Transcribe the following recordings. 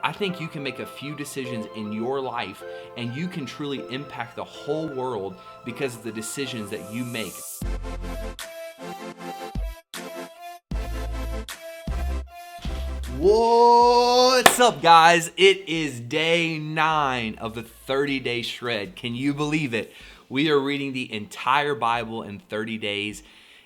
I think you can make a few decisions in your life and you can truly impact the whole world because of the decisions that you make. What's up, guys? It is day 9 of the 30-day shred. Can you believe it? We are reading the entire Bible in 30 days.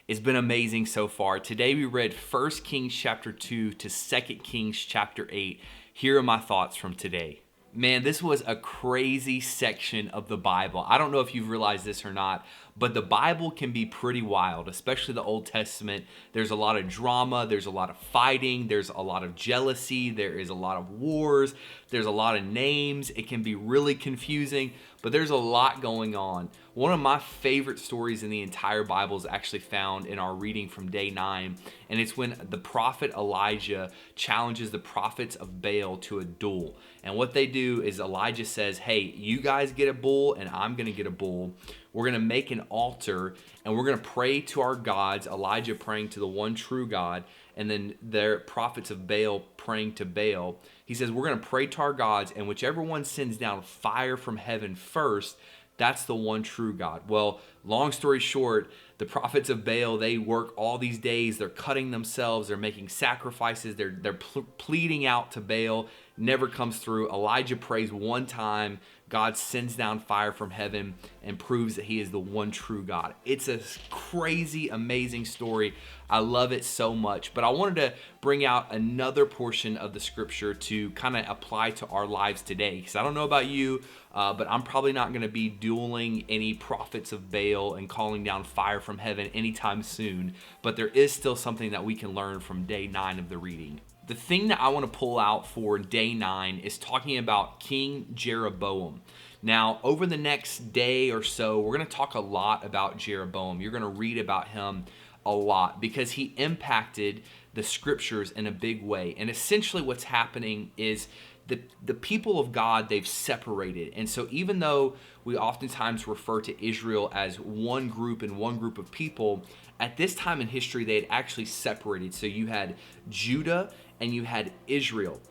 It's been amazing so far. Today we read 1 Kings chapter 2 to 2 Kings chapter 8. Here are my thoughts from today. Man, this was a crazy section of the Bible. I don't know if you've realized this or not, but the Bible can be pretty wild, especially the Old Testament. There's a lot of drama, there's a lot of fighting, there's a lot of jealousy, there is a lot of wars, there's a lot of names. It can be really confusing, but there's a lot going on. One of my favorite stories in the entire Bible is actually found in our reading from day 9, and it's when the prophet Elijah challenges the prophets of Baal to a duel. And what they do is Elijah says, hey, you guys get a bull and I'm gonna get a bull. We're gonna make an altar and we're gonna pray to our gods, Elijah praying to the one true God, and then their prophets of Baal praying to Baal. He says, we're gonna pray to our gods, and whichever one sends down fire from heaven first, that's the one true God. Well, long story short, the prophets of Baal, they work all these days. They're cutting themselves. They're making sacrifices. They're pleading out to Baal. Never comes through. Elijah prays one time. God sends down fire from heaven and proves that he is the one true God. It's a crazy, amazing story. I love it so much. But I wanted to bring out another portion of the scripture to kind of apply to our lives today. Because I don't know about you, but I'm probably not going to be dueling any prophets of Baal and calling down fire from heaven anytime soon. But there is still something that we can learn from day 9 of the reading. The thing that I want to pull out for day 9 is talking about King Jeroboam. Now, over the next day or so, we're going to talk a lot about Jeroboam. You're going to read about him a lot because he impacted the scriptures in a big way. And essentially what's happening is the people of God, they've separated. And so even though we oftentimes refer to Israel as one group and one group of people, at this time in history, they had actually separated. So you had Judah and you had Israel.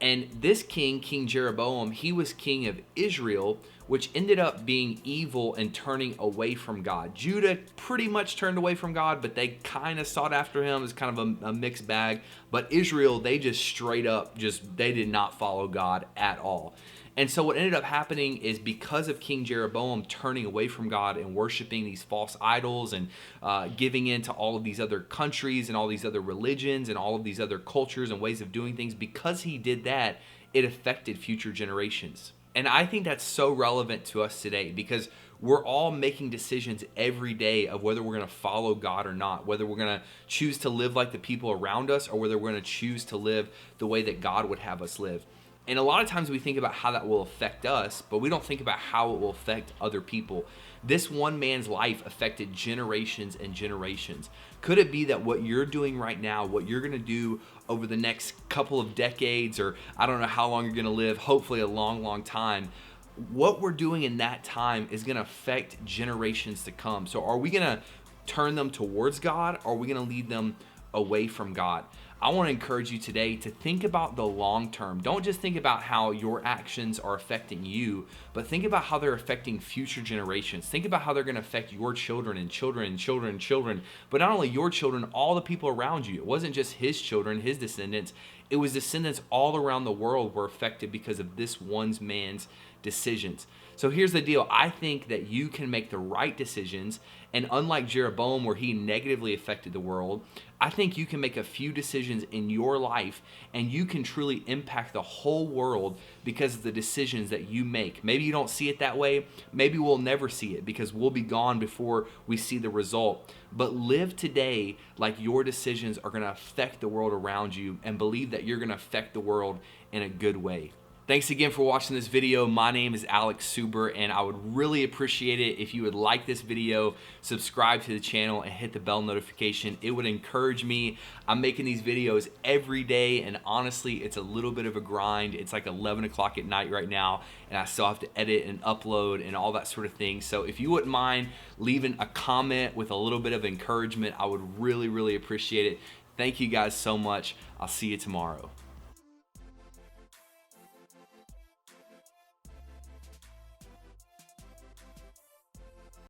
And this king, King Jeroboam, he was king of Israel, which ended up being evil and turning away from God. Judah pretty much turned away from God, but they kind of sought after him. It's kind of a mixed bag. But Israel, they just straight up, they did not follow God at all. And so what ended up happening is because of King Jeroboam turning away from God and worshiping these false idols and giving in to all of these other countries and all these other religions and all of these other cultures and ways of doing things, because he did that, it affected future generations. And I think that's so relevant to us today because we're all making decisions every day of whether we're going to follow God or not, whether we're going to choose to live like the people around us or whether we're going to choose to live the way that God would have us live. And a lot of times we think about how that will affect us, but we don't think about how it will affect other people. This one man's life affected generations and generations. Could it be that what you're doing right now, what you're gonna do over the next couple of decades, or I don't know how long you're gonna live, hopefully a long, long time, what we're doing in that time is gonna affect generations to come. So are we gonna turn them towards God, or are we gonna lead them away from God? I want to encourage you today to think about the long term. Don't just think about how your actions are affecting you, but think about how they're affecting future generations. Think about how they're going to affect your children and children and children and children, but not only your children, all the people around you. It wasn't just his children, his descendants. It was descendants all around the world were affected because of this one man's decisions. So here's the deal. I think that you can make the right decisions, and unlike Jeroboam where he negatively affected the world, I think you can make a few decisions in your life and you can truly impact the whole world because of the decisions that you make. Maybe you don't see it that way. Maybe we'll never see it because we'll be gone before we see the result. But live today like your decisions are going to affect the world around you, and believe that you're going to affect the world in a good way. Thanks again for watching this video. My name is Alex Suber, and I would really appreciate it if you would like this video, subscribe to the channel, and hit the bell notification. It would encourage me. I'm making these videos every day, and honestly, it's a little bit of a grind. It's like 11 o'clock at night right now, and I still have to edit and upload and all that sort of thing. So if you wouldn't mind leaving a comment with a little bit of encouragement, I would really, really appreciate it. Thank you guys so much. I'll see you tomorrow.